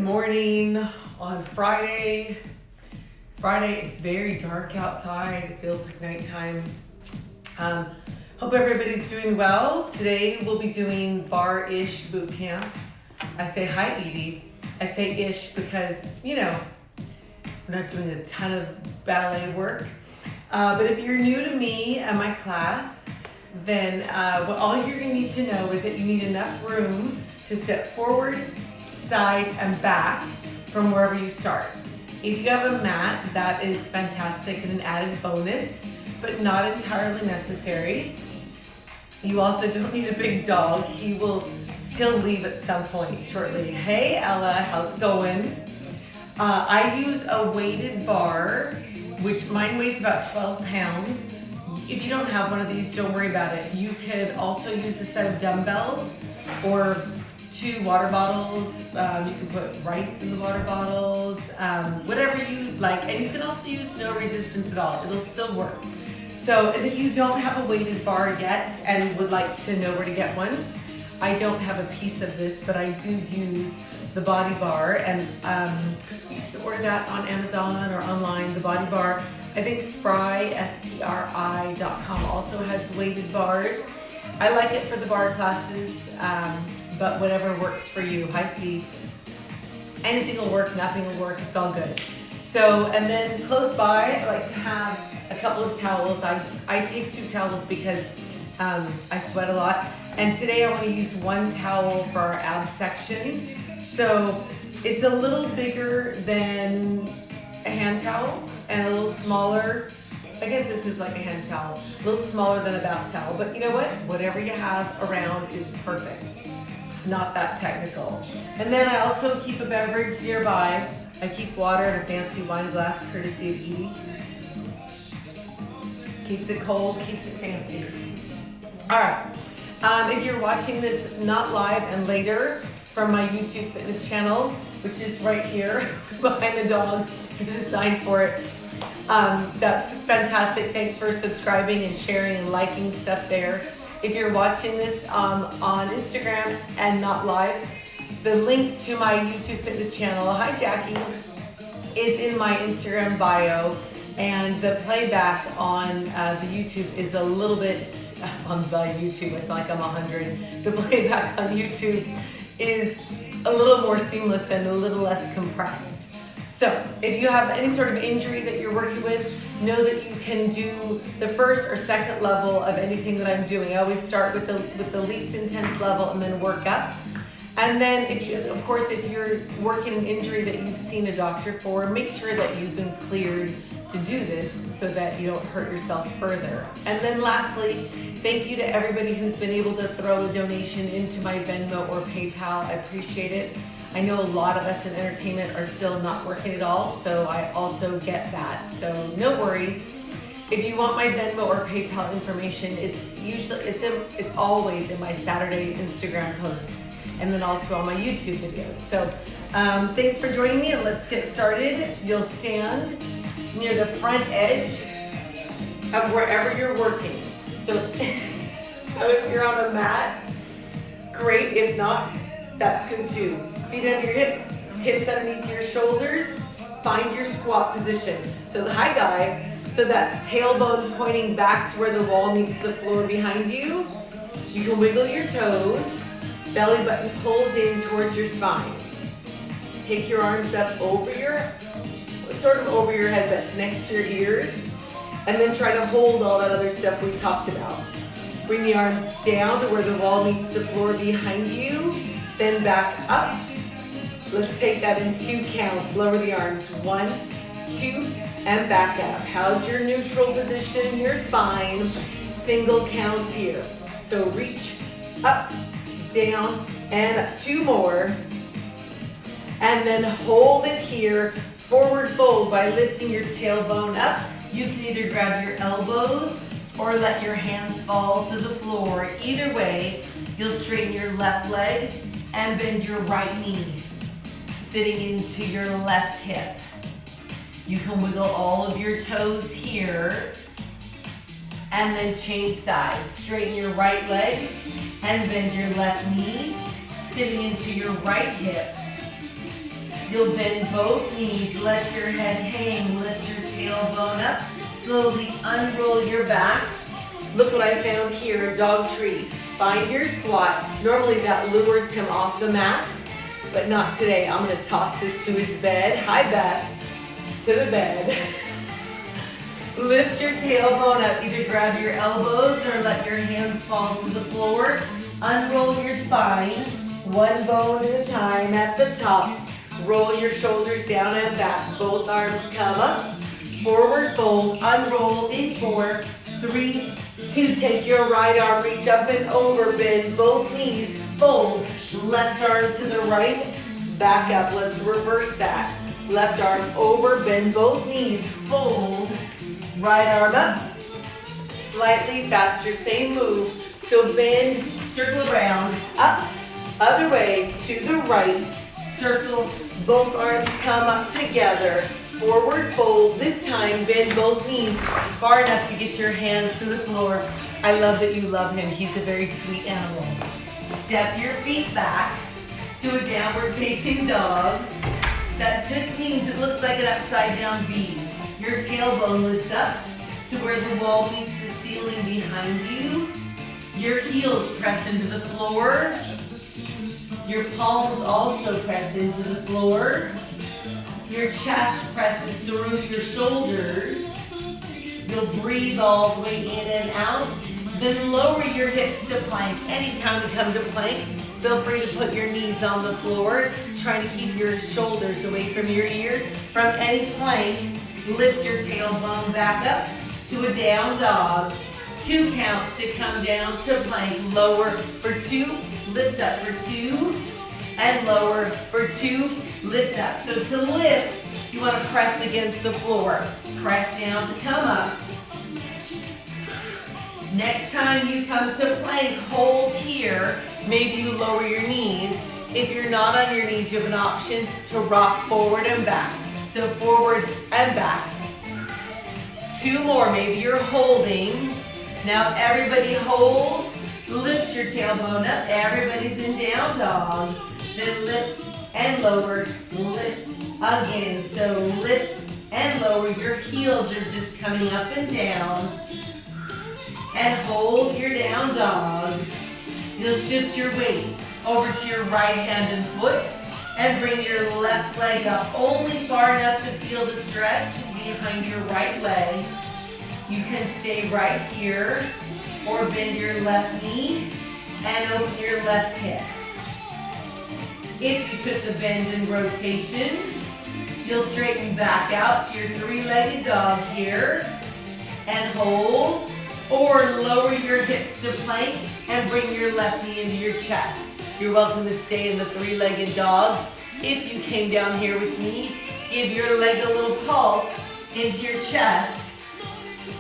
morning on Friday. It's very dark outside. It feels like nighttime. Hope everybody's doing well. Today we'll be doing Barre-ish Bootcamp. I say hi, Edie. I say ish because, you know, I'm not doing a ton of ballet work. But if you're new to me and my class, then what all you're gonna need to know is that you need enough room to step forward, side, and back from wherever you start. If you have a mat, that is fantastic and an added bonus, but not entirely necessary. You also don't need a big dog. He'll leave at some point shortly. Hey Ella, how's it going? I use a weighted bar, which mine weighs about 12 pounds. If you don't have one of these, don't worry about it. You could also use a set of dumbbells or 2 water bottles. You can put rice in the water bottles, whatever you like. And you can also use no resistance at all. It'll still work. So, and if you don't have a weighted bar yet and would like to know where to get one, I don't have a piece of this, but I do use the Body Bar, and you just order that on Amazon or online. The Body Bar, I think SPRI.com also has weighted bars. I like it for the bar classes, but whatever works for you. Hi Steve. Anything will work, nothing will work, it's all good. So, and then close by, I like to have a couple of towels. I take 2 towels because I sweat a lot. And today I want to use 1 towel for our ab section. So it's a little bigger than a hand towel and a little smaller. I guess this is like a hand towel, a little smaller than a bath towel. But you know what? Whatever you have around is perfect. It's not that technical. And then I also keep a beverage nearby. I keep water in a fancy wine glass, courtesy of Edie. Keeps it cold, keeps it fancy. All right. If you're watching this not live and later from my YouTube fitness channel, which is right here behind the dog, there's a sign for it. That's fantastic. Thanks for subscribing and sharing and liking stuff there. If you're watching this on Instagram and not live, the link to my YouTube fitness channel, hi Jackie, is in my Instagram bio. And the playback on the YouTube is a little bit, on the YouTube, it's like I'm 100. The playback on YouTube is a little more seamless and a little less compressed. So if you have any sort of injury that you're working with, know that you can do the first or second level of anything that I'm doing. I always start with the least intense level and then work up. And then, if you're working an injury that you've seen a doctor for, make sure that you've been cleared to do this so that you don't hurt yourself further. And then lastly, thank you to everybody who's been able to throw a donation into my Venmo or PayPal. I appreciate it. I know a lot of us in entertainment are still not working at all, so I also get that. So no worries. If you want my Venmo or PayPal information, it's always in my Saturday Instagram post, and then also on my YouTube videos. So thanks for joining me, and let's get started. You'll stand near the front edge of wherever you're working. So if you're on a mat, great. If not, that's good too. Feet under your hips underneath your shoulders. Find your squat position. So the high guy, so that's tailbone pointing back to where the wall meets the floor behind you. You can wiggle your toes. Belly button pulls in towards your spine. Take your arms up over over your head, but next to your ears. And then try to hold all that other stuff we talked about. Bring the arms down to where the wall meets the floor behind you. Then back up. Let's take that in 2 counts. Lower the arms. 1, 2, and back up. How's your neutral position in your spine? Single counts here. So reach up, down, and up. 2 more. And then hold it here. Forward fold by lifting your tailbone up. You can either grab your elbows or let your hands fall to the floor. Either way, you'll straighten your left leg and bend your right knee, sitting into your left hip. You can wiggle all of your toes here and then change sides. Straighten your right leg and bend your left knee, sitting into your right hip. You'll bend both knees, let your head hang, lift your tailbone up. Slowly unroll your back. Look what I found here, a dog treat. Find your squat. Normally that lures him off the mat, but not today. I'm gonna toss this to his bed. Hi, Beth. To the bed. Lift your tailbone up. Either grab your elbows or let your hands fall to the floor. Unroll your spine, one bone at a time at the top. Roll your shoulders down and back. Both arms come up. Forward fold, unroll in 4, 3, 2. Take your right arm, reach up and over, bend both knees, fold. Left arm to the right, back up. Let's reverse that. Left arm over, bend both knees, fold. Right arm up, slightly faster, same move. So bend, circle around, up, other way, to the right, circle, both arms come up together. Forward fold, this time bend both knees far enough to get your hands to the floor. I love that you love him. He's a very sweet animal. Step your feet back to a downward facing dog. That just means it looks like an upside down V. Your tailbone lifts up to where the wall meets the ceiling behind you. Your heels press into the floor. Your palms also press into the floor. Your chest presses through your shoulders. You'll breathe all the way in and out. Then lower your hips to plank. Anytime you come to plank, feel free to put your knees on the floor, trying to keep your shoulders away from your ears. From any plank, lift your tailbone back up to a down dog. 2 counts to come down to plank. Lower for 2, lift up for 2, and lower for 2, lift up. So to lift, you want to press against the floor. Press down to come up. Next time you come to plank, hold here. Maybe you lower your knees. If you're not on your knees, you have an option to rock forward and back. So forward and back. 2 more, maybe you're holding. Now everybody hold. Lift your tailbone up. Everybody's in down dog. Then lift and lower, lift again. So lift and lower. Your heels are just coming up and down. And hold your down dog. You'll shift your weight over to your right hand and foot and bring your left leg up only far enough to feel the stretch behind your right leg. You can stay right here or bend your left knee and open your left hip. If you took the bend and rotation, you'll straighten back out to your 3-legged dog here and hold, or lower your hips to plank and bring your left knee into your chest. You're welcome to stay in the 3-legged dog. If you came down here with me, give your leg a little pulse into your chest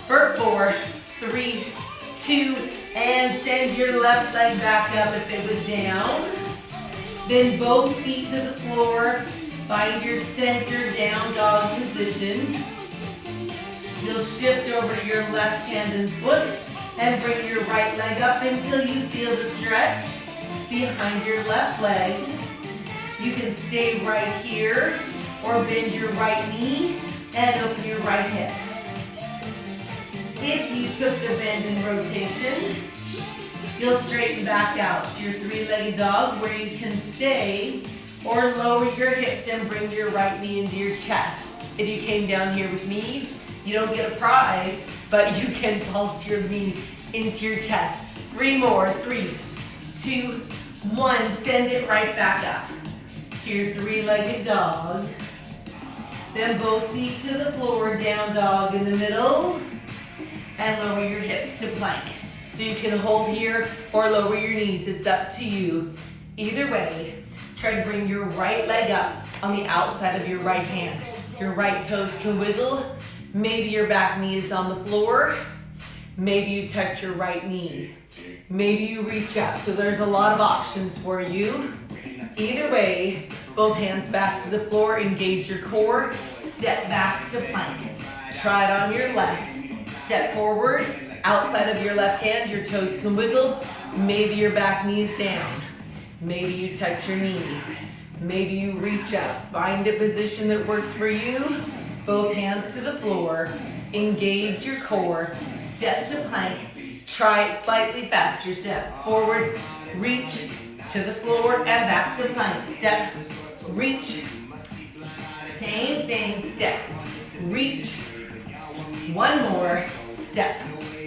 for 4, 3, 2, and send your left leg back up if it was down. Then both feet to the floor. Find your center down dog position. You'll shift over to your left hand and foot and bring your right leg up until you feel the stretch behind your left leg. You can stay right here or bend your right knee and open your right hip. If you took the bend and rotation, you'll straighten back out to your 3-legged dog where you can stay or lower your hips and bring your right knee into your chest. If you came down here with me, you don't get a prize, but you can pulse your knee into your chest. 3 more, 3, 2, 1. Send it right back up to your 3-legged dog. Then both feet to the floor, down dog in the middle, and lower your hips to plank. So you can hold here or lower your knees, it's up to you. Either way, try to bring your right leg up on the outside of your right hand. Your right toes can wiggle. Maybe your back knee is on the floor. Maybe you touch your right knee. Maybe you reach up. So there's a lot of options for you. Either way, both hands back to the floor, engage your core, step back to plank. Try it on your left. Step forward, outside of your left hand, your toes can wiggle. Maybe your back knee is down. Maybe you touch your knee. Maybe you reach up. Find a position that works for you. Both hands to the floor. Engage your core. Step to plank. Try it slightly faster. Step forward, reach to the floor and back to plank. Step, reach. Same thing, step, reach. One more, step,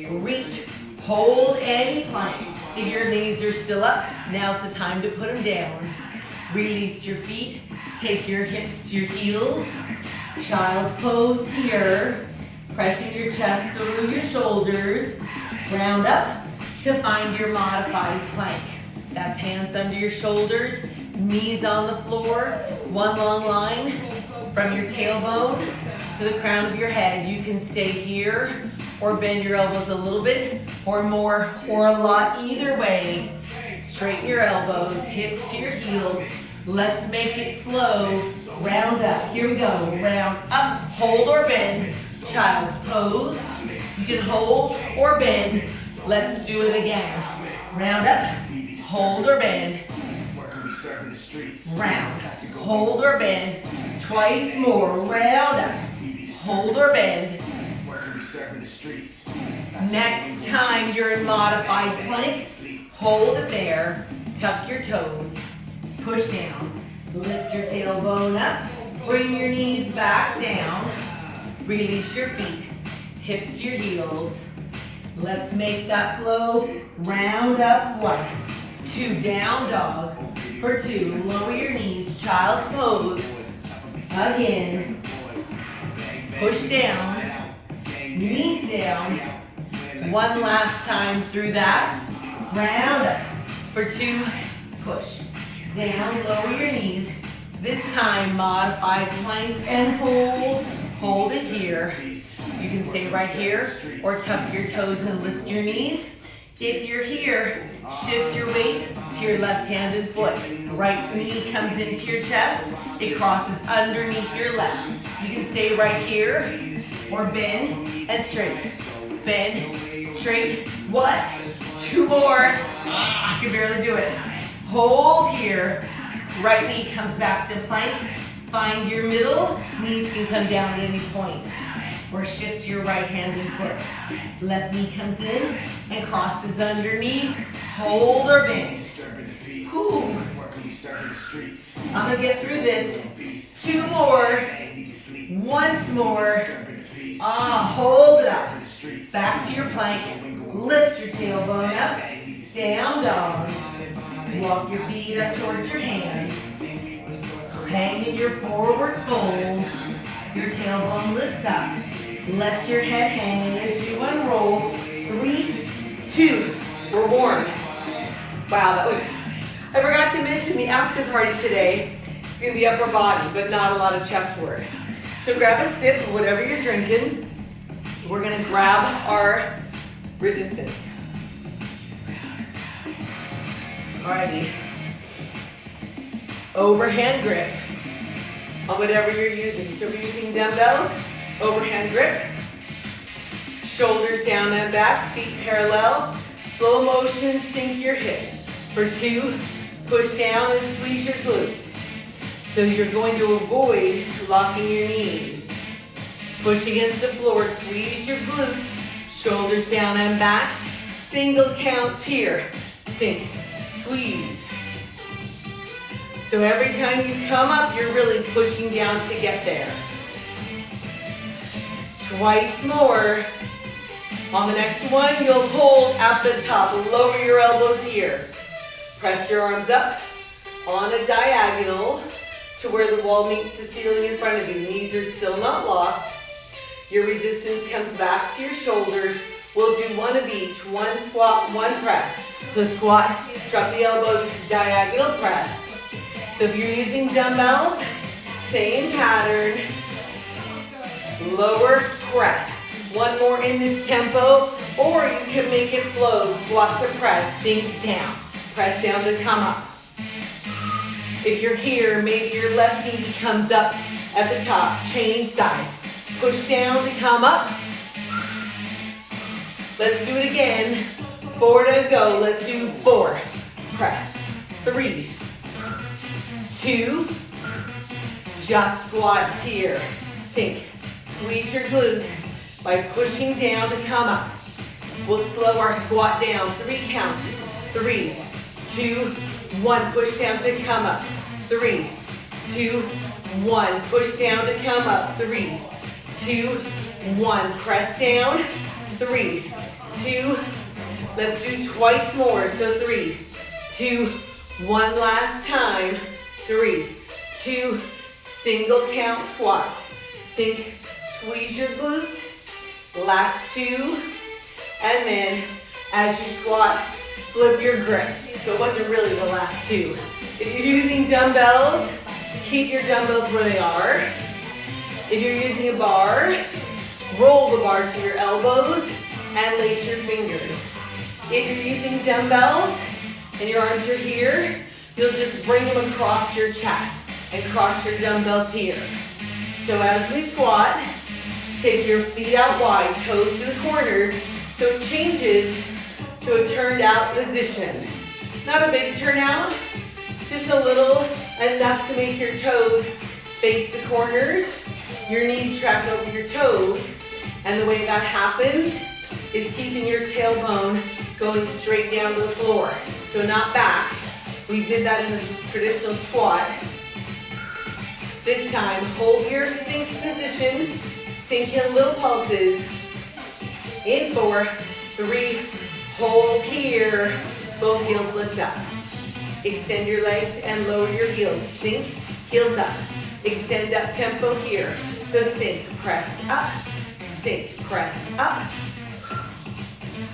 reach. Hold any plank. If your knees are still up, now's the time to put them down. Release your feet. Take your hips to your heels. Child's pose here. Pressing your chest through your shoulders. Round up to find your modified plank. That's hands under your shoulders, knees on the floor, one long line from your tailbone to the crown of your head. You can stay here or bend your elbows a little bit or more or a lot. Either way, straighten your elbows, hips to your heels. Let's make it slow. Round up. Here we go. Round up. Hold or bend. Child's pose. You can hold or bend. Let's do it again. Round up. Hold or bend. Round. Hold or bend. Twice more. Round up. Hold or bend. Next time you're in modified plank, hold it there. Tuck your toes. Push down. Lift your tailbone up. Bring your knees back down. Release your feet. Hips to your heels. Let's make that flow. Round up, 1, 2, down dog. For 2, lower your knees, child's pose. Again. Push down. Knees down. One last time through that. Round up. For 2, push. Down, lower your knees. This time, modified plank and hold. Hold it here. You can stay right here or tuck your toes and lift your knees. If you're here, shift your weight to your left-handed foot. Right knee comes into your chest. It crosses underneath your left. You can stay right here or bend and straight. Bend, straight. 1, 2 more. I can barely do it. Hold here. Right knee comes back to plank. Find your middle. Knees can come down at any point. Or shift your right-handed foot. Left knee comes in and crosses underneath. Hold or bend. Whew. I'm going to get through this. 2 more. Once more. Hold it up. Back to your plank. Lift your tailbone up. Down dog. Walk your feet up towards your hands. Hang in your forward fold. Your tailbone lifts up. Let your head hang as you unroll. 3, 2, we're warm. Wow, that was, I forgot to mention the after party today. It's gonna be upper body, but not a lot of chest work. So grab a sip of whatever you're drinking. We're gonna grab our resistance. Alrighty. Overhand grip on whatever you're using. So we're using dumbbells, overhand grip, shoulders down and back, feet parallel, slow motion, sink your hips. For 2, push down and squeeze your glutes. So you're going to avoid locking your knees. Push against the floor, squeeze your glutes, shoulders down and back, single counts here, sink, squeeze. So every time you come up, you're really pushing down to get there. Twice more. On the next one, you'll hold at the top. Lower your elbows here. Press your arms up on a diagonal to where the wall meets the ceiling in front of you. Knees are still not locked. Your resistance comes back to your shoulders. We'll do 1 of each. 1 squat, 1 press. So squat, drop the elbows, diagonal press. So if you're using dumbbells, same pattern. Lower, press. 1 more in this tempo, or you can make it flow. Squat to press, sink down. Press down to come up. If you're here, maybe your left knee comes up at the top. Change sides. Push down to come up. Let's do it again. 4 to go. Let's do 4. Press. 3, 2, just squats here. Sink. Squeeze your glutes by pushing down to come up. We'll slow our squat down. 3 counts. 3, 2, 1. Push down to come up. 3, 2, 1. Push down to come up. 3, 2, 1. Press down. 3, 2. Let's do twice more. So 3, 2, 1 last time. 3, 2, single count squats. Sink, squeeze your glutes. Last 2. And then as you squat, flip your grip. So it wasn't really the last 2. If you're using dumbbells, keep your dumbbells where they are. If you're using a bar, roll the bar to your elbows and lace your fingers. If you're using dumbbells and your arms are here, you'll just bring them across your chest and cross your dumbbells here. So as we squat, take your feet out wide, toes to the corners, so it changes to a turned out position. Not a big turnout, just a little, enough to make your toes face the corners, your knees trapped over your toes, and the way that happens is keeping your tailbone going straight down to the floor. So not back. We did that in the traditional squat. This time, hold your sink position, sink in little pulses. In 4, 3, hold here, both heels lift up. Extend your legs and lower your heels. Sink, heels up. Extend up tempo here. So sink, press up, sink, press up.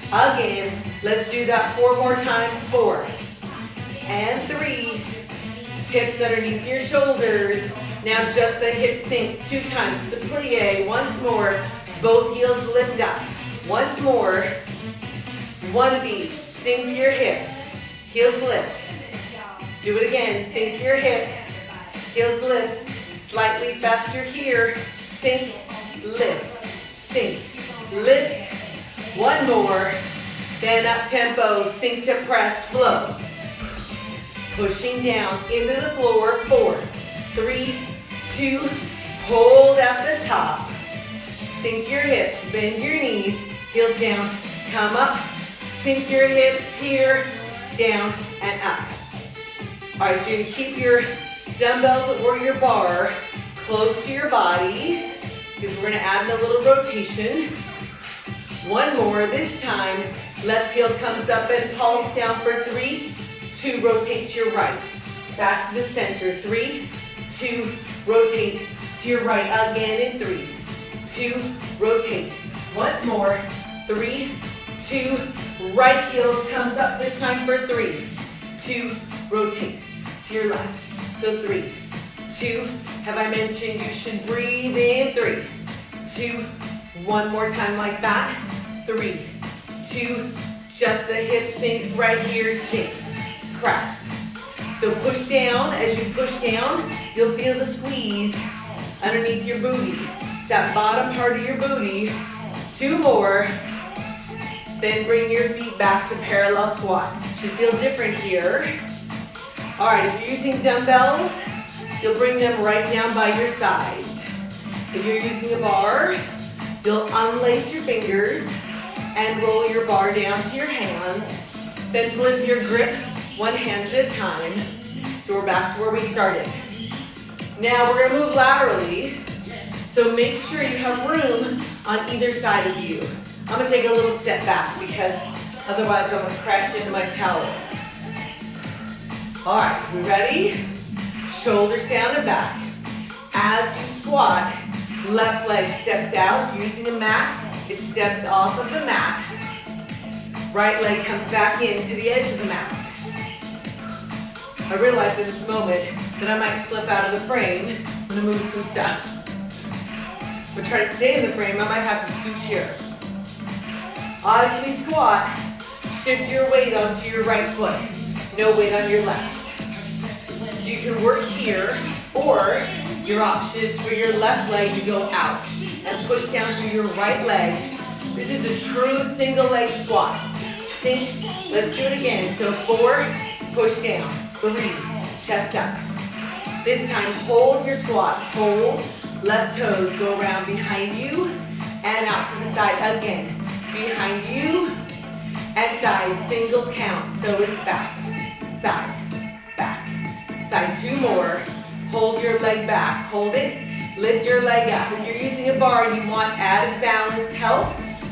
Again, let's do that 4 more times. 4 and 3. Hips underneath your shoulders. Now just the hip sink 2 times. The plie, once more. Both heels lift up. Once more. 1 of each. Sink your hips. Heels lift. Do it again. Sink your hips. Heels lift. Slightly faster here. Sink, lift, sink, lift. 1 more. Then up tempo. Sink to press, flow. Pushing down into the floor. 4, 3, 2. Hold at the top. Sink your hips. Bend your knees. Heels down. Come up. Sink your hips here. Down and up. All right, so you're going to keep your dumbbells or your bar close to your body because we're going to add in a little rotation. 1 more. This time, left heel comes up and pulse down for 3, 2, rotate to your right. Back to the center. 3, 2, rotate to your right again in 3, 2, rotate. Once more. 3, 2, right heel comes up this time for 3, 2, rotate to your left. So 3, 2, have I mentioned you should breathe in? 3, 2, 1 more time like that. 3, 2, just the hip sink right here, sink, press. So push down. As you push down, you'll feel the squeeze underneath your booty. That bottom part of your booty. 2 more. Then bring your feet back to parallel squat. Should feel different here. All right, if you're using dumbbells, you'll bring them right down by your sides. If you're using a bar, you'll unlace your fingers and roll your bar down to your hands. Then flip your grip 1 hand at a time. So we're back to where we started. Now we're gonna move laterally. So make sure you have room on either side of you. I'm gonna take a little step back because otherwise I'm gonna crash into my towel. All right, we ready? Shoulders down and back. As you squat, left leg steps out. Using a mat, it steps off of the mat. Right leg comes back into the edge of the mat. I realized in this moment that I might slip out of the frame. I'm gonna move some stuff. But try to stay in the frame, I might have to scooch here. As we squat, shift your weight onto your right foot. No weight on your left. So you can work here, or your option is for your left leg to go out and push down through your right leg. This is a true single leg squat. Think, let's do it again. So 4, push down. 3, chest up. This time, hold your squat. Hold. Left toes go around behind you and out to the side again. Behind you and side. Single count. So it's back, side, back, side. Two more. Hold your leg back. Hold it. Lift your leg up. If you're using a bar and you want added balance help,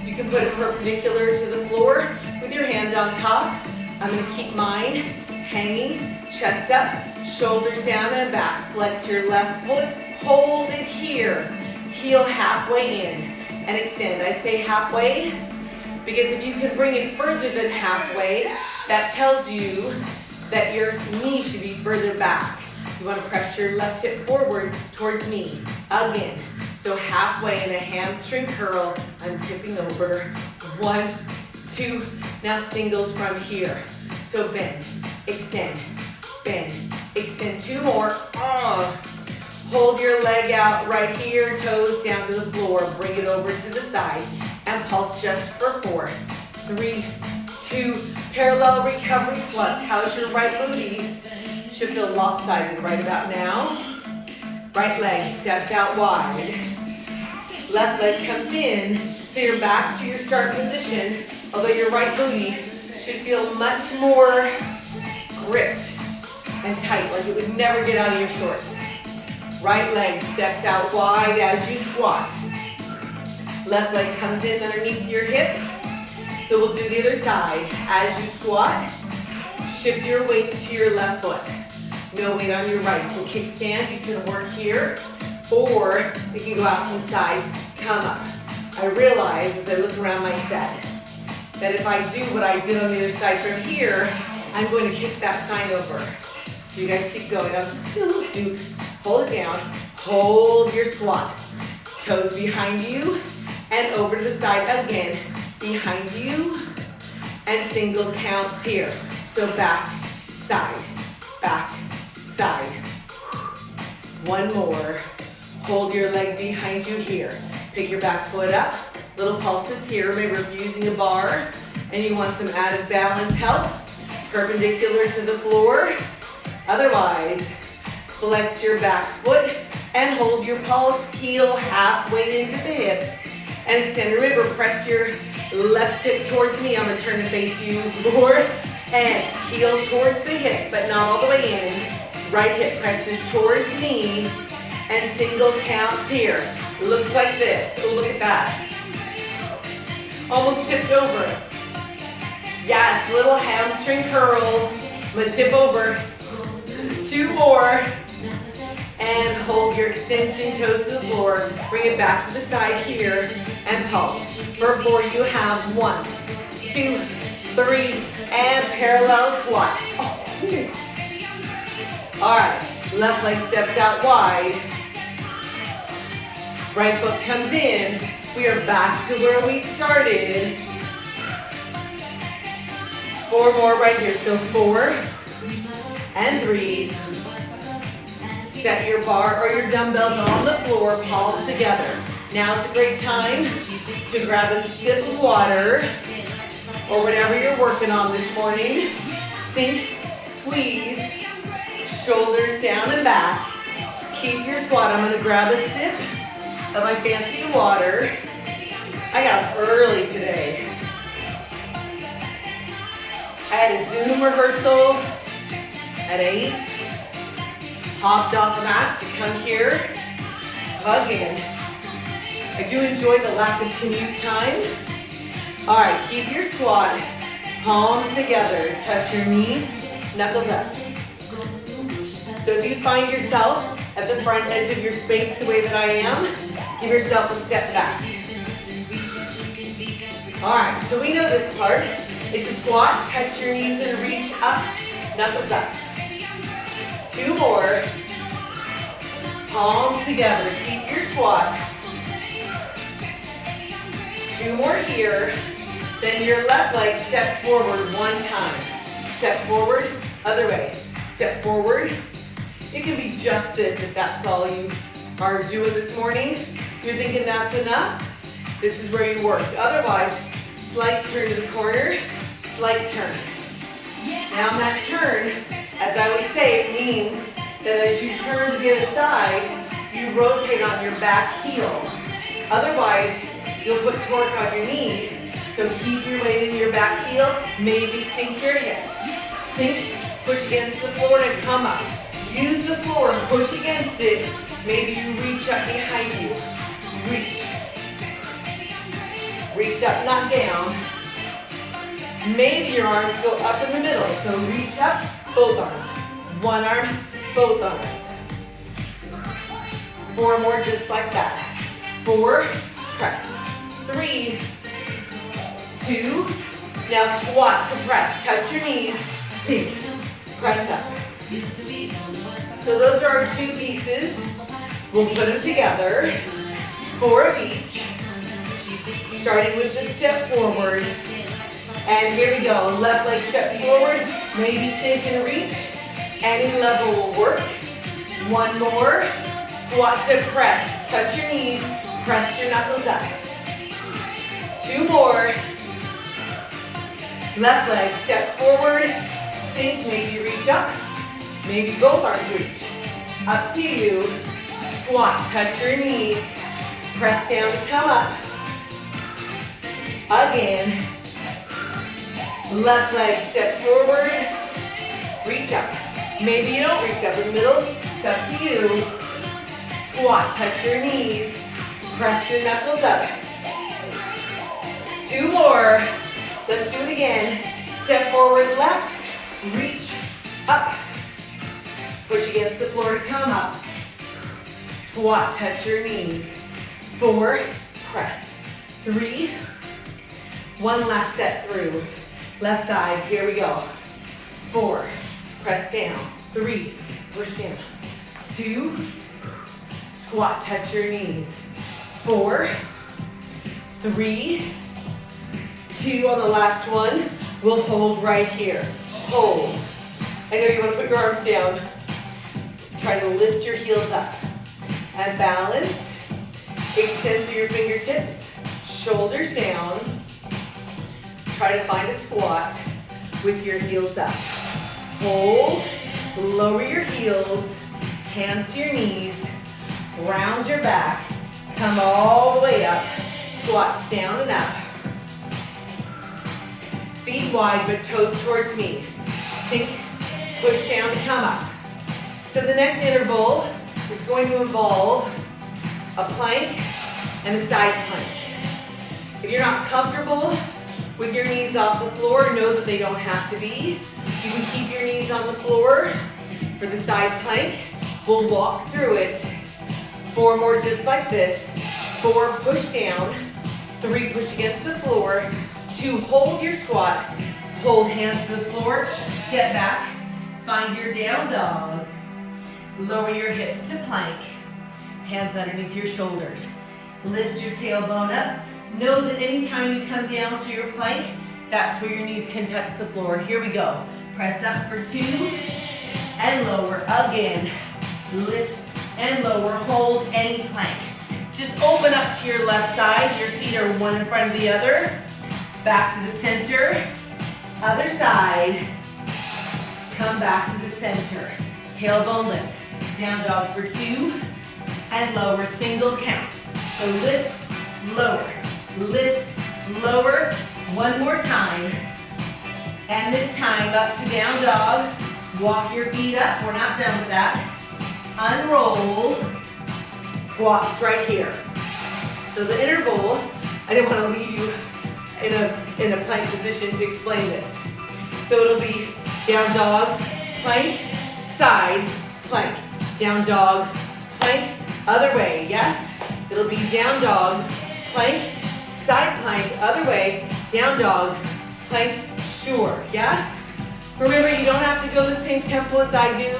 you can put it perpendicular to the floor with your hand on top. I'm going to keep mine hanging, chest up, shoulders down and back. Flex your left foot. Hold it here. Heel halfway in and extend. I say halfway because if you can bring it further than halfway, that tells you that your knee should be further back. You want to press your left hip forward towards me. Again. So halfway in a hamstring curl, I'm tipping over. 1, 2. Now singles from here. So bend, extend, bend, extend. 2 more. Hold your leg out right here, toes down to the floor. Bring it over to the side and pulse just for 4, 3, 2. Parallel recovery squat. How's your right booty? Should feel lopsided right about now. Right leg steps out wide. Left leg comes in, so you're back to your start position, although your right booty should feel much more gripped and tight, like it would never get out of your shorts. Right leg steps out wide as you squat. Left leg comes in underneath your hips. So we'll do the other side. As you squat, shift your weight to your left foot. No weight on your right. For kickstand, you can work here, or you can go out to the side, come up. I realize as I look around my set that if I do what I did on the other side from here, I'm going to kick that sign over. So you guys keep going. I'll just do a little scoop. Hold it down. Hold your squat. Toes behind you and over to the side again. Behind you and single counts here. So back, side, back, side. 1 more. Hold your leg behind you here. Pick your back foot up. Little pulses here. Maybe if you're using a bar and you want some added balance help, perpendicular to the floor. Otherwise, flex your back foot and hold your pulse, heel halfway into the hip. And extend. Remember, press your left hip towards me. I'm going to turn to face you forward and heel towards the hip, but not all the way in. Right hip presses towards me and single counts here. Looks like this. Oh, look at that. Almost tipped over. Yes, little hamstring curls. I'm going to tip over. 2 more. And hold your extension toes to the floor. Bring it back to the side here and pulse. For 4, you have 1, 2, 3, and parallel squat. All right, left leg steps out wide. Right foot comes in. We are back to where we started. 4 more right here. So 4 and 3. Set your bar or your dumbbells on the floor, palms together. Now is a great time to grab a sip of water or whatever you're working on this morning. Think, squeeze, shoulders down and back. Keep your squat. I'm going to grab a sip of my fancy water. I got up early today. I had a Zoom rehearsal at 8. Hopped off the mat to come here, again. I do enjoy the lack of commute time. All right, keep your squat, palms together, touch your knees, knuckles up. So if you find yourself at the front edge of your space the way that I am, give yourself a step back. All right, so we know this part. It's a squat, touch your knees and reach up, knuckles up. 2 more. Palms together. Keep your squat. 2 more here. Then your left leg steps forward 1 time. Step forward, other way. Step forward. It can be just this if that's all you are doing this morning. You're thinking that's enough. This is where you work. Otherwise, slight turn to the corner, slight turn. Now on that turn, as I always say, it means Then as you turn to the other side, you rotate on your back heel. Otherwise, you'll put torque on your knees. So keep your weight in your back heel. Maybe sink your hips. Sink, push against the floor and come up. Use the floor, push against it. Maybe you reach up behind you. Reach. Reach up, not down. Maybe your arms go up in the middle. So reach up, both arms. One arm, both arms. 4 more just like that. 4, press. 3, 2, now squat to press. Touch your knees, sink, press up. So those are our 2 pieces. We'll put them together, 4 of each. Starting with the step forward. And here we go, left leg steps forward, maybe sink and reach. Any level will work. 1 more, squat to press. Touch your knees, press your knuckles up. 2 more. Left leg steps forward, sink, maybe reach up. Maybe both arms reach. Up to you. Squat, touch your knees. Press down to come up. Again. Left leg steps forward. Reach up. Maybe you don't reach up in the middle. It's up to you. Squat, touch your knees. Press your knuckles up. 2 more. Let's do it again. Step forward left. Reach up. Push against the floor to come up. Squat, touch your knees. 4, press. 3, 1 last set through. Left side, here we go. 4, press down. 3, push down. 2, squat, touch your knees. 4, 3, 2 on the last one. We'll hold right here. Hold. I know you want to put your arms down. Try to lift your heels up. And balance. Extend through your fingertips. Shoulders down. Try to find a squat with your heels up. Hold. Lower your heels. Hands to your knees. Round your back. Come all the way up. Squats down and up. Feet wide, but toes towards me. Sink, push down to come up. So the next interval is going to involve a plank and a side plank. If you're not comfortable with your knees off the floor, know that they don't have to be. You can keep your knees on the floor for the side plank. We'll walk through it. 4 more just like this. 4, push down. 3, push against the floor. 2, hold your squat. Hold hands to the floor. Step back. Find your down dog. Lower your hips to plank. Hands underneath your shoulders. Lift your tailbone up. Know that anytime you come down to your plank, that's where your knees can touch the floor. Here we go. Press up for 2 and lower again. Lift and lower. Hold any plank. Just open up to your left side. Your feet are one in front of the other. Back to the center. Other side. Come back to the center. Tailbone lifts. Down dog for 2 and lower, single count. So lift, lower, lift, lower. 1 more time. And this time up to down dog. Walk your feet up. We're not done with that. Unroll. Squats right here. So the interval, I didn't want to leave you in a plank position to explain this. So it'll be down dog, plank, side, plank. Down dog, plank, other way, yes? It'll be down dog, plank, side plank, other way, down dog, plank, sure, yes? Remember, you don't have to go the same tempo as I do,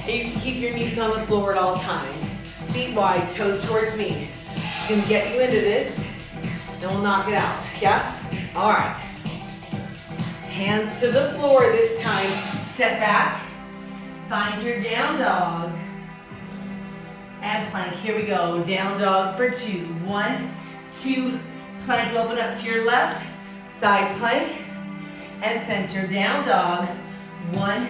and you can keep your knees on the floor at all times. Feet wide, toes towards me. Just gonna get you into this, and we'll knock it out, yes? All right. Hands to the floor this time. Step back, find your down dog, and plank. Here we go. Down dog for 2. 1, 2, plank, open up to your left, side plank, and center. Down dog. 1,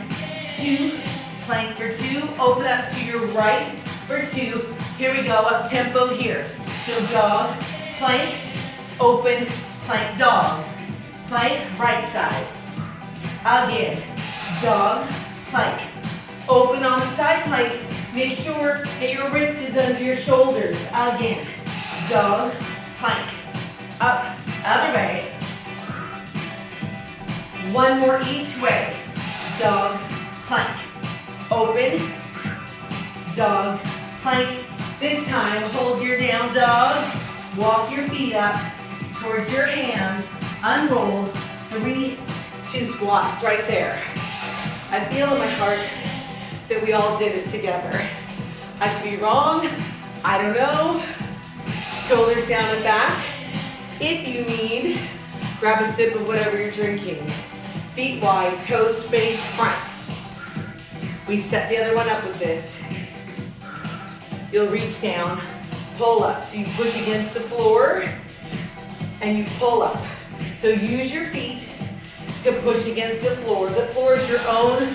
2, plank for 2, open up to your right for 2. Here we go, up tempo here. So dog, plank, open, plank, dog. Plank, right side. Again, dog, plank. Open on the side plank. Make sure that your wrist is under your shoulders. Again, dog, plank. Up, other way. One more each way. Dog, plank. Open, dog, plank. This time, hold your down dog. Walk your feet up towards your hands. Unroll. 3, 2 squats right there. I feel in my heart that we all did it together. I could be wrong. I don't know. Shoulders down and back. If you need, grab a sip of whatever you're drinking. Feet wide, toes face front. We set the other one up with this. You'll reach down, pull up. So you push against the floor and you pull up. So use your feet to push against the floor. The floor is your own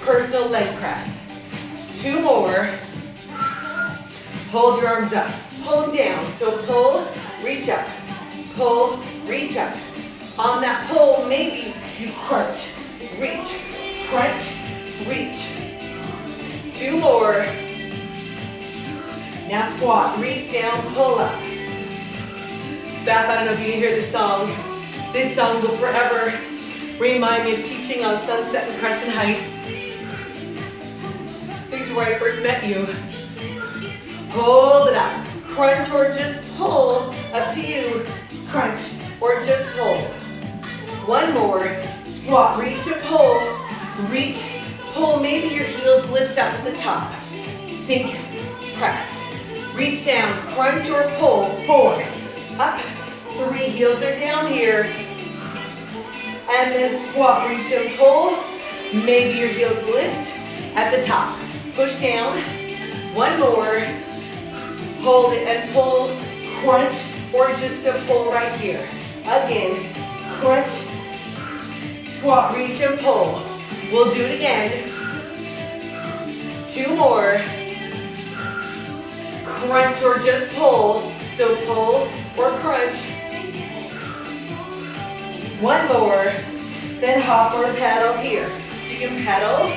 personal leg press. 2 more. Hold your arms up. Pull them down. So pull, reach up. Pull, reach up. On that pull, maybe you crunch, reach, crunch, reach. 2 more. Now squat, reach down, pull up. Beth, I don't know if you can hear this song. This song will forever remind me of teaching on Sunset and Crescent Heights. This is where I first met you. Hold it up. Crunch or just pull. Up to you. Crunch or just pull. 1 more. Squat. Reach and pull. Reach, pull. Maybe your heels lift up at the top. Sink, press. Reach down. Crunch or pull. 4. Up. 3. Heels are down here. And then squat, reach and pull. Maybe your heels lift at the top. Push down. 1 more. Hold it and pull. Crunch or just a pull right here. Again, crunch, squat, reach and pull. We'll do it again. 2 more. Crunch or just pull. So pull or crunch. 1 more, then hop or pedal here. So you can pedal,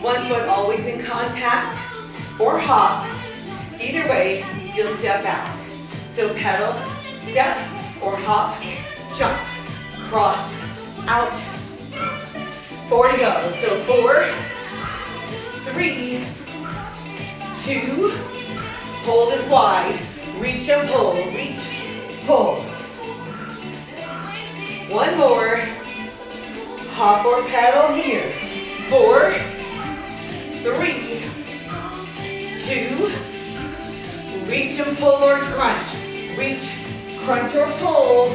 1 foot always in contact, or hop. Either way, you'll step out. So pedal, step, or hop, jump, cross, out. 4 to go. So 4, 3, 2, hold it wide, reach and pull, reach, pull. 1 more. Hop or pedal here. 4, 3, 2, reach and pull or crunch. Reach, crunch or pull.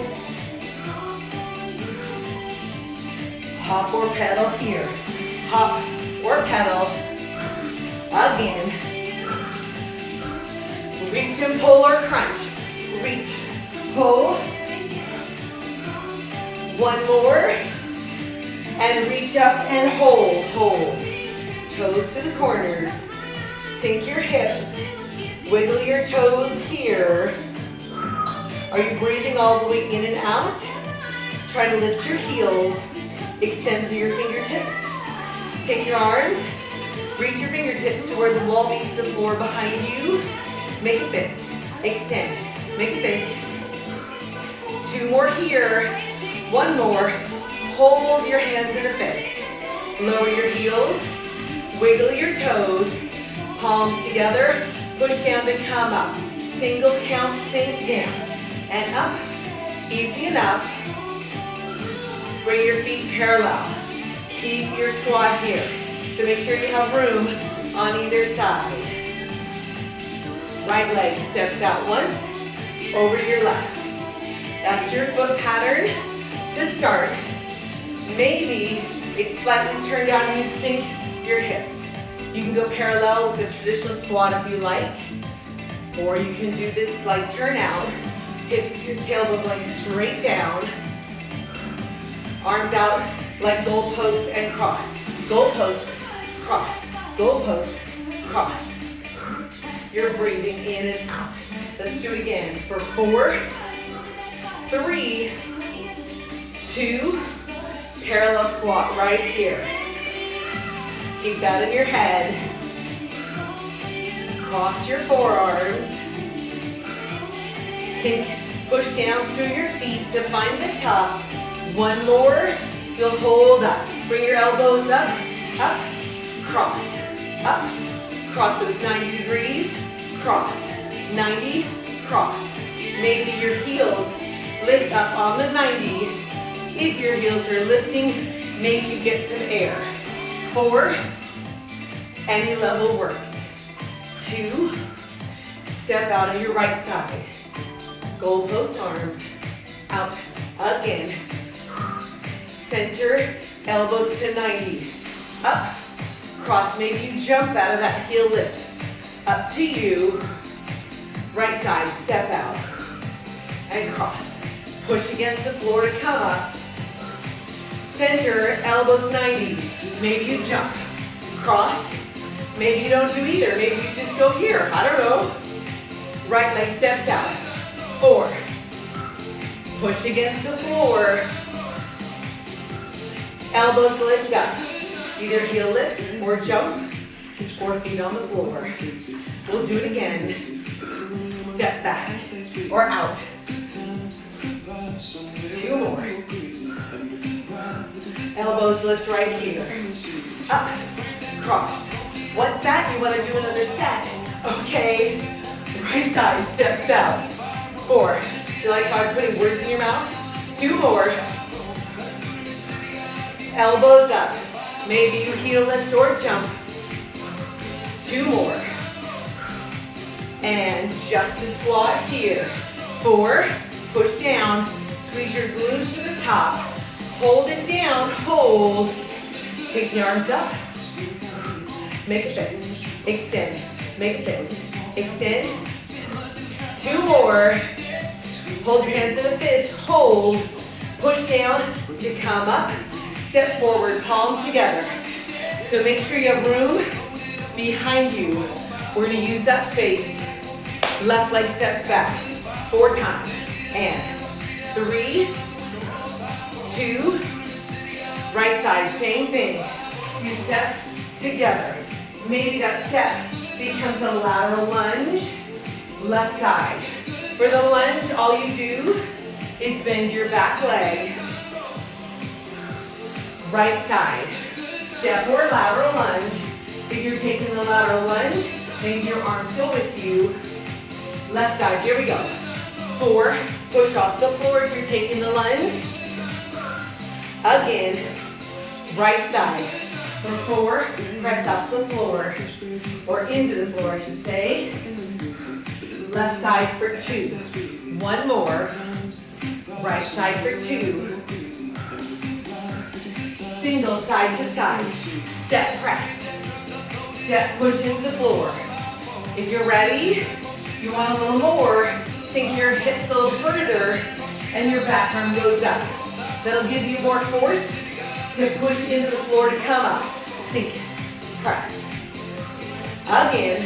Hop or pedal here. Hop or pedal. Again. Reach and pull or crunch. Reach, pull. 1 more, and reach up and hold, hold. Toes to the corners. Sink your hips. Wiggle your toes here. Are you breathing all the way in and out? Try to lift your heels. Extend through your fingertips. Take your arms. Reach your fingertips to where the wall meets the floor behind you. Make a fist. Extend. Make a fist. 2 more here. 1 more. Hold your hands in a fist. Lower your heels. Wiggle your toes. Palms together. Push down to come up. Single count, sink down. And up. Easy enough. Bring your feet parallel. Keep your squat here. So make sure you have room on either side. Right leg steps out once. Over to your left. That's your foot pattern. To start, maybe it's slightly turned down and you sink your hips. You can go parallel with a traditional squat if you like, or you can do this slight turn out. Hips, your tailbone going straight down. Arms out like goalpost and cross. Goalpost, cross. Goalpost, cross. You're breathing in and out. Let's do it again for 4, 3, 2, parallel squat right here. Keep that in your head. Cross your forearms. Sink, push down through your feet to find the top. One more, you'll hold up. Bring your elbows up, up, cross, up. Cross those 90 degrees, cross, 90, cross. Maybe your heels lift up on the 90. If your heels are lifting, maybe you get some air. 4, any level works. 2, step out on your right side. Goalpost arms, out, again. Center, elbows to 90, up, cross. Maybe you jump out of that heel lift. Up to you, right side, step out, and cross. Push against the floor to come up. Center, elbows 90. Maybe you jump, cross. Maybe you don't do either. Maybe you just go here, I don't know. Right leg steps out. 4, push against the floor. Elbows lift up. Either heel lift or jump, or feet on the floor. We'll do it again. Step back or out. 2 more. Elbows lift right here. Up, cross. What's that? You want to do another set. Okay. Right side steps out. 4. Do you like how I'm putting words in your mouth? 2 more. Elbows up. Maybe you heel lift or jump. 2 more. And just a squat here. 4, push down. Squeeze your glutes to the top. Hold it down, hold. Take the arms up. Make a fist. Extend. Make a fist. Extend. 2 more. Hold your hands in a fist. Hold. Push down to come up. Step forward, palms together. So make sure you have room behind you. We're going to use that space. Left leg steps back. 4 times. And 3, 2, right side, same thing. 2 steps together. Maybe that step becomes a lateral lunge, left side. For the lunge, all you do is bend your back leg. Right side. Step or lateral lunge. If you're taking the lateral lunge, maybe your arms go with you. Left side, here we go. 4, push off the floor if you're taking the lunge. Again, right side. For 4, press up the floor, or into the floor I should say. Left side for 2. 1 more. Right side for 2. Single side to side. Step press. Step push into the floor. If you're ready, you want a little more, sink your hips a little further and your back arm goes up. That'll give you more force to push into the floor to come up. Sink, press. Again.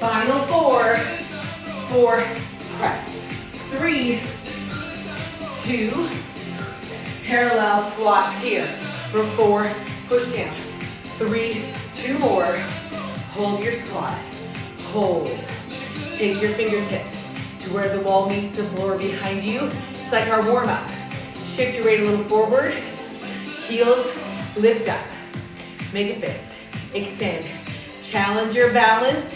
Final 4, 4, press. 3, 2, parallel squats here. For 4, push down. 3, 2 more. Hold your squat. Hold. Take your fingertips to where the wall meets the floor behind you. It's like our warm-up. Shift your weight a little forward. Heels lift up. Make a fist. Extend. Challenge your balance.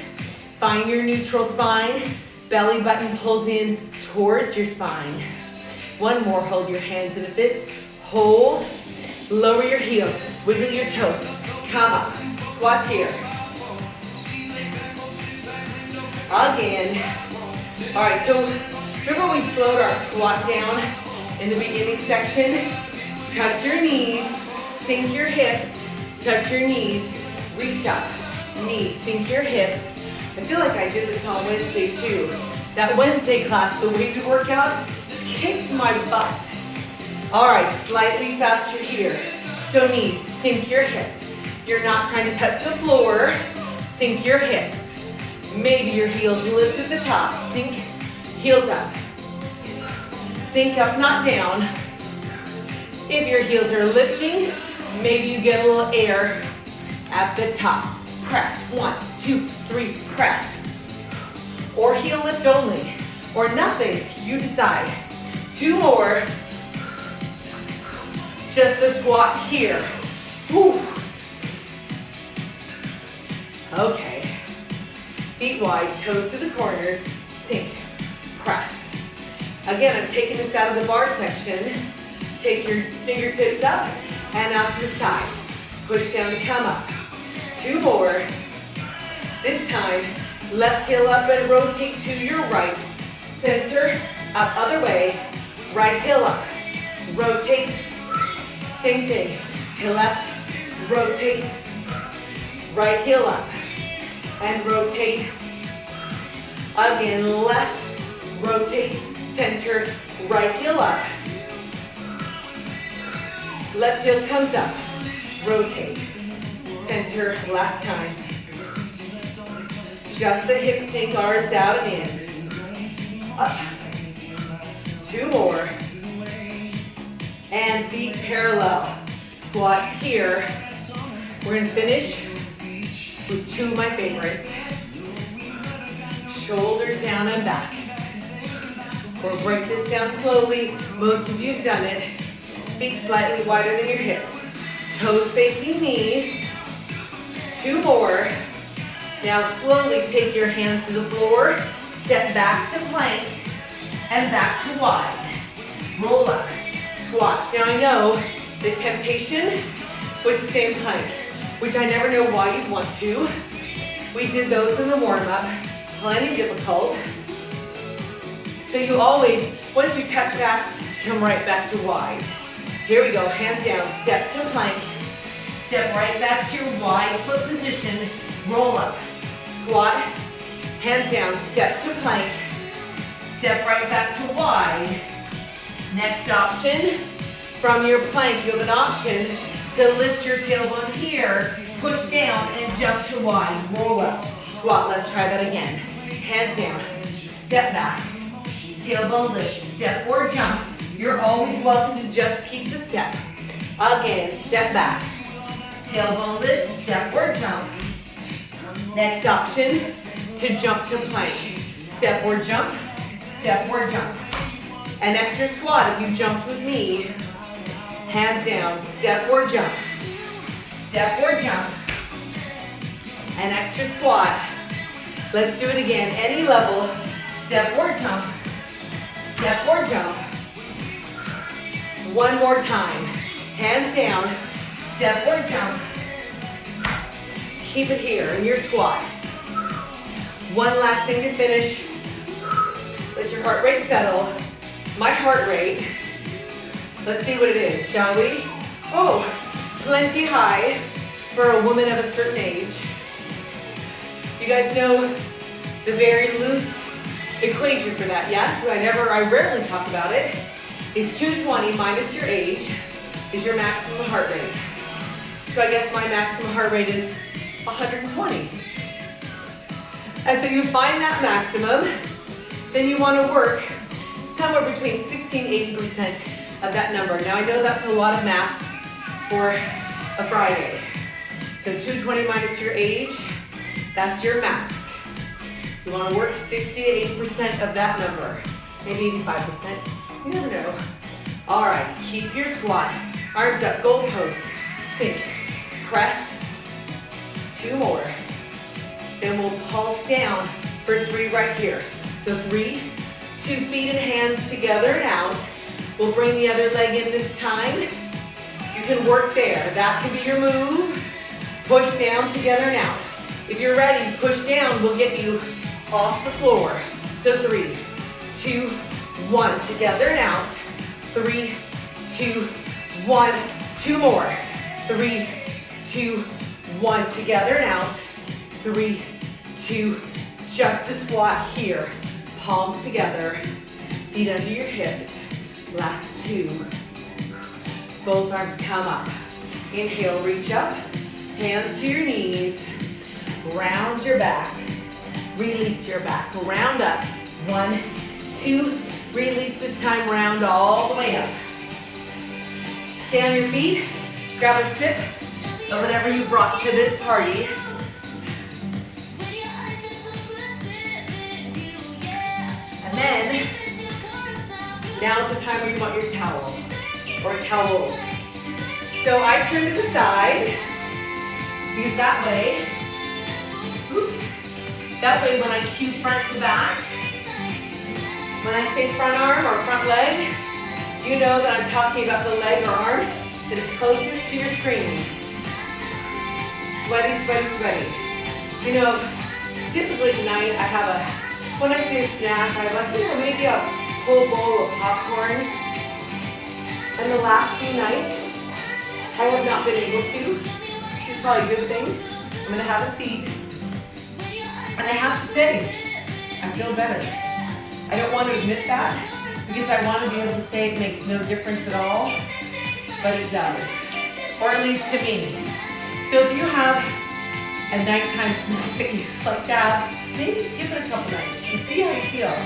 Find your neutral spine. Belly button pulls in towards your spine. 1 more. Hold your hands in a fist. Hold. Lower your heels. Wiggle your toes. Come up. Squats here. Again. All right, so remember we slowed our squat down in the beginning section? Touch your knees, sink your hips, touch your knees, reach up, knees, sink your hips. I feel like I did this on Wednesday too. That Wednesday class, the weight workout, kicked my butt. All right, slightly faster here. So knees, sink your hips. You're not trying to touch the floor. Sink your hips. Maybe your heels lift at the top. Sink, heels up. Think up, not down. If your heels are lifting, maybe you get a little air at the top. Press, 1, 2, 3, press. Or heel lift only, or nothing, you decide. 2 more. Just the squat here. Whew. Okay. Feet wide, toes to the corners, sink, press. Again, I'm taking this out of the bar section. Take your fingertips up and out to the side. Push down to come up. 2 more. This time, left heel up and rotate to your right. Center, up, other way. Right heel up. Rotate. Same thing. Heel left, rotate. Right heel up. And rotate. Again, left, rotate, center, right heel up. Left heel comes up, rotate, center, last time. Just the hips sink, arms out and in. Up. 2 more. And feet parallel. Squats here. We're gonna finish with 2 of my favorites. Shoulders down and back. Or break this down slowly. Most of you have done it. Feet slightly wider than your hips. Toes facing knee. 2 more. Now slowly take your hands to the floor. Step back to plank and back to wide. Roll up. Squats. Now I know the temptation was the same plank, which I never know why you'd want to. We did those in the warm-up. Plenty difficult. So you always, once you touch back, come right back to wide. Here we go, hands down, step to plank. Step right back to your wide foot position. Roll up, squat, hands down, step to plank. Step right back to wide. Next option, from your plank, you have an option to lift your tailbone here, push down and jump to wide. Roll up, squat, let's try that again. Hands down, step back, tailbone lift, step or jump. You're always welcome to just keep the step. Again, step back, tailbone lift, step or jump. Next option, to jump to plank. Step or jump, step or jump. An extra squat if you jumped with me. Hands down, step or jump. Step or jump. An extra squat. Let's do it again, any level. Step or jump. Step or jump. One more time. Hands down, step or jump. Keep it here in your squat. One last thing to finish. Let your heart rate settle. My heart rate, let's see what it is, shall we? Oh, plenty high for a woman of a certain age. You guys know the very loose equation for that, yes? I rarely talk about it. It's 220 minus your age is your maximum heart rate. So I guess my maximum heart rate is 120. And so you find that maximum, then you want to work somewhere between 60 and 80% of that number. Now I know that's a lot of math for a Friday. So 220 minus your age, that's your max. You want to work 60 to 80% of that number, maybe 85%, you never know. All right, keep your squat, arms up, goalpost, sink, press, 2 more. Then we'll pulse down for 3 right here. So 3, 2 feet and hands together and out. We'll bring the other leg in this time. You can work there. That can be your move. Push down together and out. If you're ready, push down will get you off the floor. So 3, 2, 1. Together and out. 3, 2, 1. 2 more. 3, 2, 1. Together and out. 3, 2, just a squat here. Palms together, feet under your hips. Last 2. Both arms come up. Inhale, reach up. Hands to your knees. Round your back. Release your back. Round up. 1, 2, release this time. Round all the way up. Stay on your feet. Grab a sip of whatever you brought to this party. And then, now's the time where you want your towel or towels. So I turn to the side, because that way, that way when I cue front to back, when I say front arm or front leg, you know that I'm talking about the leg or arm that is closest to your screen. Sweaty, sweaty, sweaty. You know, typically tonight I have when I say snack, I have maybe a whole bowl of popcorn. And the last few nights, I have not been able to, which is probably a good thing. I'm gonna have a seat. And I have to say, I feel better. I don't want to admit that because I want to be able to say it makes no difference at all, but it does. Or at least to me. So if you have a nighttime snack that you like to have, maybe skip it a couple nights and see how you feel.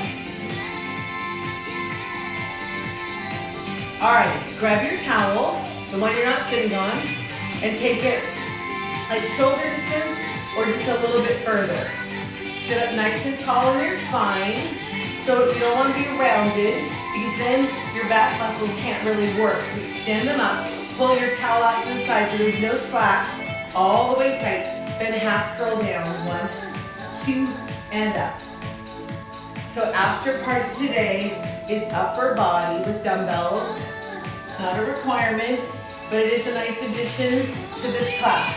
All right, grab your towel, the one you're not sitting on, and take it like shoulder distance or just a little bit further. Sit up nice and tall in your spine. So you don't want to be rounded because then your back muscles can't really work. Extend them up, pull your towel out to the side so there's no slack, all the way tight. Then half curl down, 1, 2, and up. So after part today is upper body with dumbbells. It's not a requirement, but it is a nice addition to this class.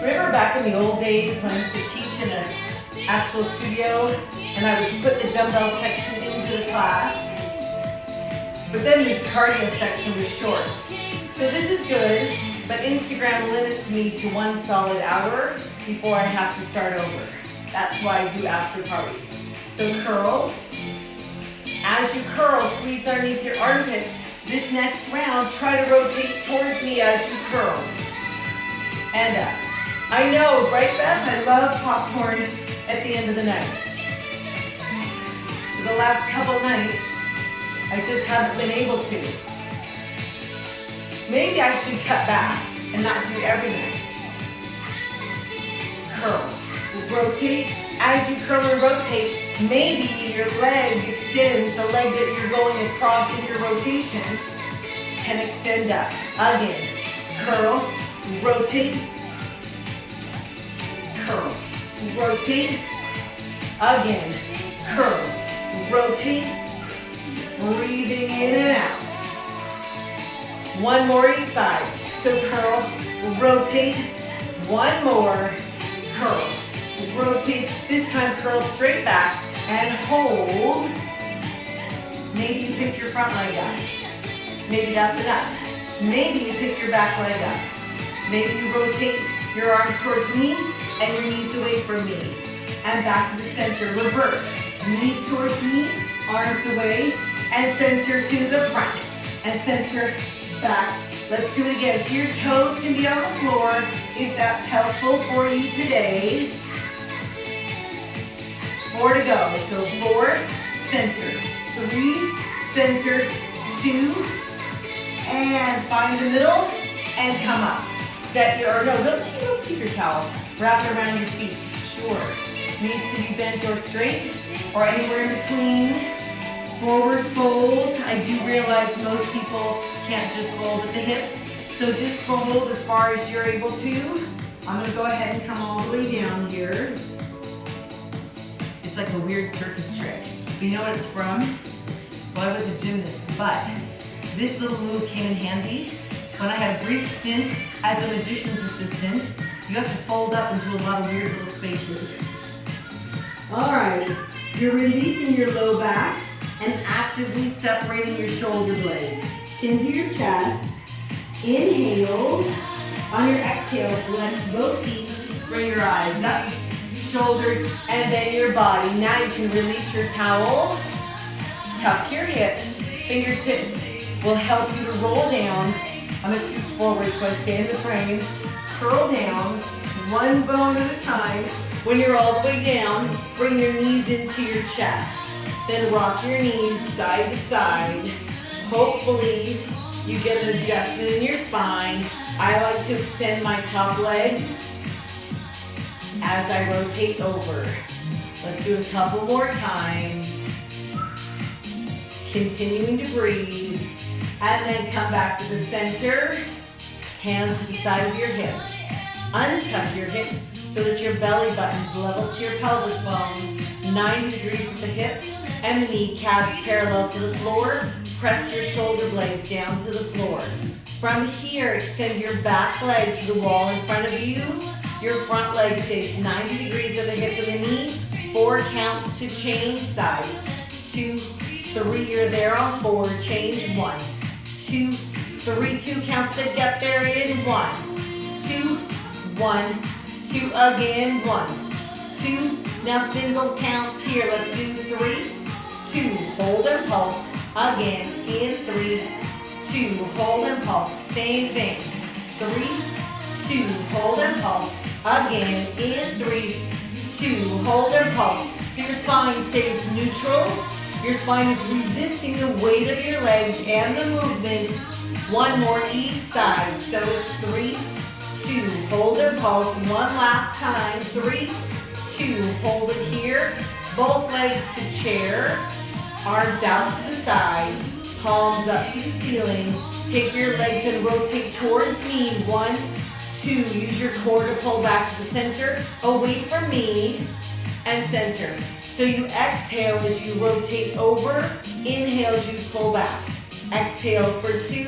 Remember back in the old days when I used to teach in an actual studio and I would put the dumbbell section into the class, but then this cardio section was short. So this is good, but Instagram limits me to 1 solid hour before I have to start over. That's why I do after party. So curl. As you curl, squeeze underneath your armpits. This next round, try to rotate towards me as you curl. And up. I know, right Beth? I love popcorn at the end of the night. For the last couple nights, I just haven't been able to. Maybe I should cut back and not do every night. Curl. Rotate. As you curl and rotate, maybe your leg extends, the leg that you're going across in your rotation can extend up. Again, curl, rotate, curl, rotate, again, curl, rotate, breathing in and out. 1 more each side. So curl, rotate, 1 more, curl, rotate. This time curl straight back and hold. Maybe you pick your front leg up. Maybe that's enough. Maybe you pick your back leg up. Maybe you rotate your arms towards me and your knees away from me. And back to the center, reverse. Knees towards me, arms away, and center to the front. And center back. Let's do it again. So your toes can be on the floor if that's helpful for you today. 4 to go. So 4, center. 3, center. 2, and find the middle and come up. Set your, don't keep your towel. Wrap it around your feet. Sure. Knees can be bent or straight or anywhere in between. Forward fold. I do realize most people can't just fold at the hips. So just fold as far as you're able to. I'm going to go ahead and come all the way down here. It's like a weird circus trick. You know what it's from? Well, I was a gymnast, but this little move came in handy when I had a brief stint as a magician's assistant. You have to fold up into a lot of weird little spaces. All right, you're releasing your low back and actively separating your shoulder blades. Chin to your chest. Inhale. On your exhale, flex both feet, bring your eyes up, shoulders, and then your body. Now you can release your towel. Tuck your hips. Fingertips will help you to roll down. I'm going to scoot forward so I stay in the frame. curl down, one bone at a time. When you're all the way down, bring your knees into your chest. Then rock your knees side to side. Hopefully, you get an adjustment in your spine. I like to extend my top leg as I rotate over. Let's do a couple more times. Continuing to breathe. And then come back to the center. Hands to the side of your hips. Untuck your hips so that your belly button's level to your pelvic bone. 90 degrees at the hip and the kneecaps parallel to the floor. Press your shoulder blades down to the floor. From here, extend your back leg to the wall in front of you. Your front leg stays 90 degrees at the hip and the knee. 4 counts to change sides. 2, 3, you're there on 4, change 1. 2, 3, 2 counts to get there in 1. 2, 1, 2 again, 1, 2. Now single counts here. Let's do 3, 2. Hold and pulse. Again in 3, 2. Hold and pulse. Same thing. 3, 2. Hold and pulse. Again in 3, 2. Hold and pulse. So your spine stays neutral. Your spine is resisting the weight of your legs and the movement. 1 more each side. So it's 3, 2. Hold and pulse. 1 last time. 3, 2. Hold it here. Both legs to chair. Arms out to the side. Palms up to the ceiling. Take your legs and rotate towards me. 1, 2. Use your core to pull back to the center. Away from me. And center. So you exhale as you rotate over. Inhale as you pull back. Exhale for 2.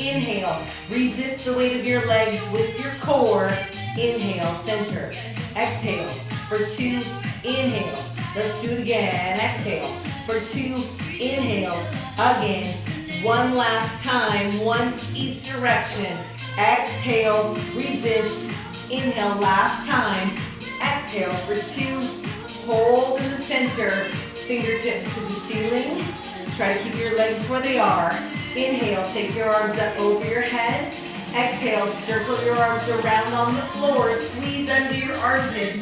Inhale. Resist the weight of your legs with your core. Inhale, center. Exhale for 2. Inhale. Let's do it again. Exhale for 2. Inhale. Again. 1 last time. 1 each direction. Exhale. Resist. Inhale. Last time. Exhale for 2. Hold in the center. Fingertips to the ceiling. Try to keep your legs where they are. Inhale. Take your arms up over your head. Exhale. Circle your arms around on the floor. Squeeze under your armpits.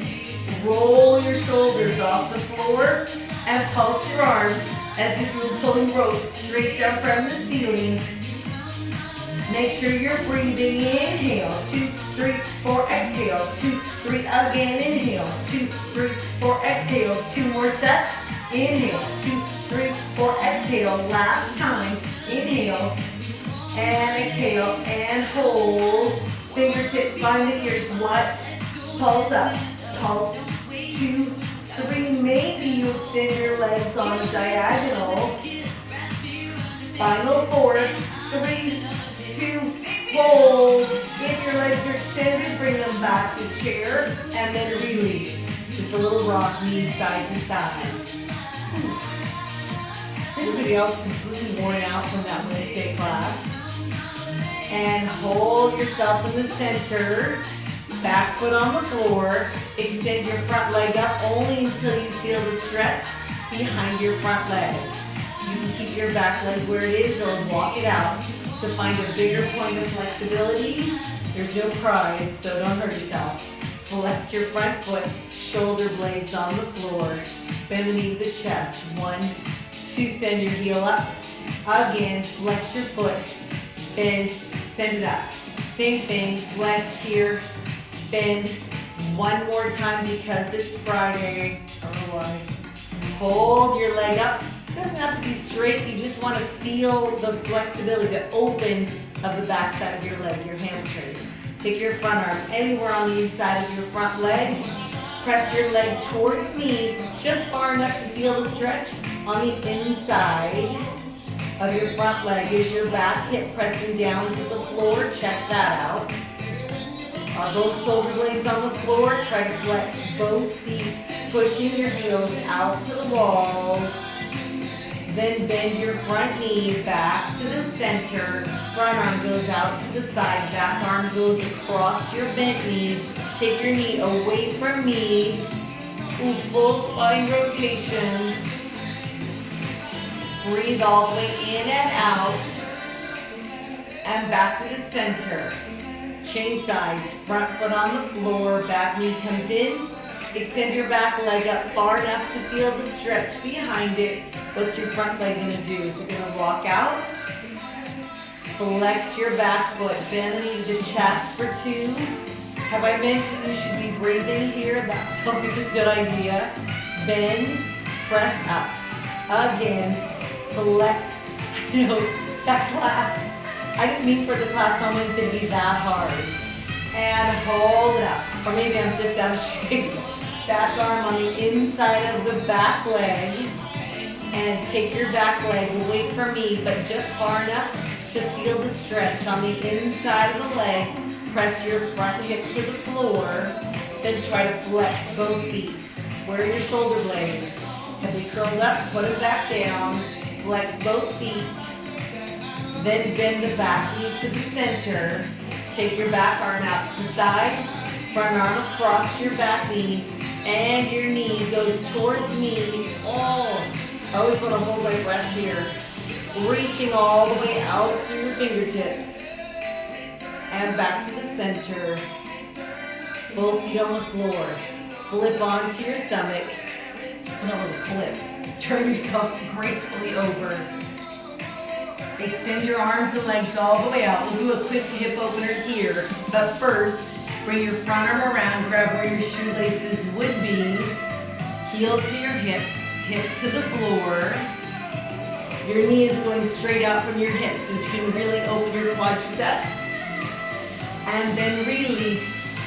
Roll your shoulders off the floor and pulse your arms as if you were pulling ropes straight down from the ceiling. Make sure you're breathing. Inhale, 2, 3, 4, exhale, 2, 3, again, inhale, 2, 3, 4, exhale, 2 more sets. Inhale, 2, 3, 4, exhale, last time. Inhale, and exhale, and hold. Fingertips find the ears. What? Pulse up, pulse. 2, 3, maybe you extend your legs on a diagonal. Final 4, 3, 2, hold. If your legs are extended, bring them back to chair and then release. Just a little rock, knees side to side. Anybody else completely worn out from that Wednesday class? And hold yourself in the center. Back foot on the floor. Extend your front leg up only until you feel the stretch behind your front leg. You can keep your back leg where it is or walk it out to find a bigger point of flexibility. There's no prize, so don't hurt yourself. Flex your front foot, shoulder blades on the floor. Bend the knee to the chest. 1, 2, send your heel up. Again, flex your foot. Bend, send it up. Same thing, flex here. Bend 1 more time because it's Friday. I don't know why. Hold your leg up. It doesn't have to be straight. You just want to feel the flexibility, the open of the back side of your leg, your hamstring. Take your front arm anywhere on the inside of your front leg. Press your leg towards me just far enough to feel the stretch on the inside of your front leg. Is your back hip pressing down to the floor? Check that out. Are both shoulder blades on the floor? Try to flex both feet, pushing your heels out to the wall. Then bend your front knee back to the center. Front arm goes out to the side. Back arm goes across your bent knee. Take your knee away from me. Ooh, full spine rotation. Breathe all the way in and out. And back to the center. Change sides. Front foot on the floor, back knee comes in. Extend your back leg up far enough to feel the stretch behind it. What's your front leg gonna do? You're gonna walk out. Flex your back foot. Bend the knee to the chest for 2. Have I mentioned you should be breathing here? That's always a good idea. Bend, press up. Again, flex. You know, that class, I didn't mean for the class on Wednesday to be that hard. And hold it up. Or maybe I'm just out of shape. Back arm on the inside of the back leg. And take your back leg away from me, but just far enough to feel the stretch on the inside of the leg. Press your front hip to the floor. Then try to flex both feet. Where are your shoulder blades? Have they curled up? Put them back down. Flex both feet. Then bend the back knee to the center. Take your back arm out to the side. Front arm across your back knee. And your knee goes towards me. Oh, I always want to hold my breath here. Reaching all the way out through your fingertips. And back to the center. Both feet on the floor. Flip onto your stomach. No, flip. Turn yourself gracefully over. Extend your arms and legs all the way out. We'll do a quick hip opener here. But first, bring your front arm around, grab where your shoelaces would be. Heel to your hip, hip to the floor. Your knee is going straight out from your hips, so you can really open your quadriceps. And then release,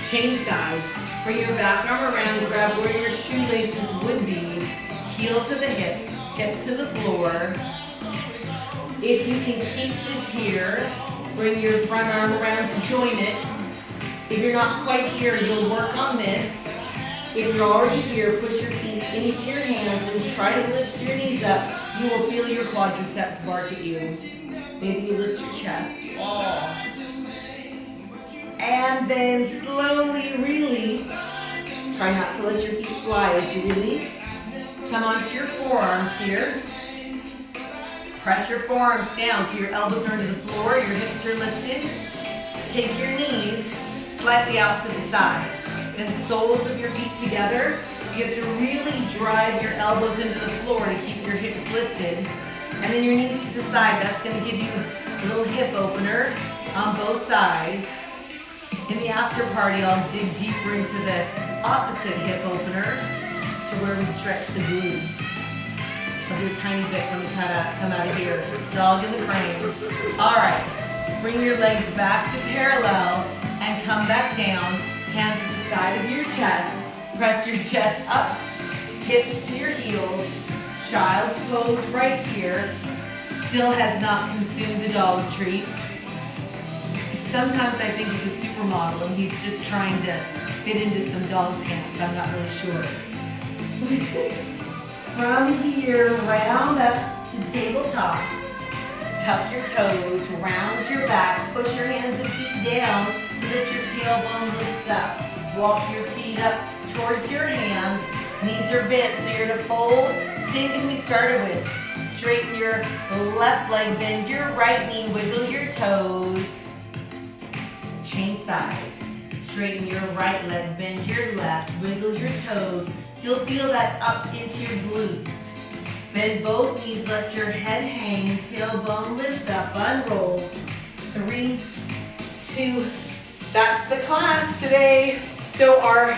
change sides. Bring your back arm around, grab where your shoelaces would be. Heel to the hip, hip to the floor. If you can keep this here, bring your front arm around to join it. If you're not quite here, you'll work on this. If you're already here, push your feet into your hands and try to lift your knees up. You will feel your quadriceps bark at you. Maybe you lift your chest. Oh. And then slowly release. Try not to let your feet fly as you release. Come onto your forearms here. Press your forearms down so your elbows are into the floor, your hips are lifted. Take your knees slightly out to the side. Then soles of your feet together. You have to really drive your elbows into the floor to keep your hips lifted. And then your knees to the side. That's going to give you a little hip opener on both sides. In the after party, I'll dig deeper into the opposite hip opener to where we stretch the glutes. I'll do a tiny bit when we come out of here. Dog in the frame. All right. Bring your legs back to parallel and come back down. Hands to the side of your chest. Press your chest up. Hips to your heels. Child's pose right here. Still has not consumed the dog treat. Sometimes I think he's a supermodel and he's just trying to fit into some dog pants. I'm not really sure. From here, round up to tabletop. Tuck your toes, round your back, push your hands and feet down so that your tailbone lifts up. Walk your feet up towards your hands. Knees are bent, so you're gonna fold. Same thing we started with. Straighten your left leg, bend your right knee, wiggle your toes. Change sides. Straighten your right leg, bend your left, wiggle your toes. You'll feel that up into your glutes. Bend both knees, let your head hang, tailbone lift up, unroll. 3, 2, that's the class today. So our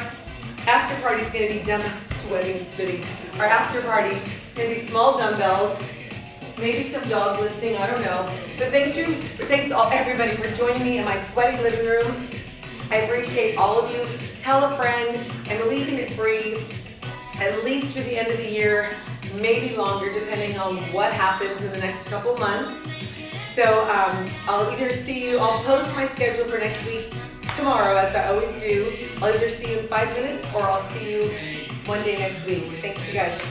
after party is going to be sweating and spitting. Our after party is going to be small dumbbells, maybe some dog lifting, I don't know. But thanks everybody for joining me in my sweaty living room. I appreciate all of you. Tell a friend. I'm leaving it free at least through the end of the year, maybe longer depending on what happens in the next couple months. So I'll either see you, I'll post my schedule for next week tomorrow as I always do. I'll either see you in 5 minutes or I'll see you one day next week. Thanks you guys.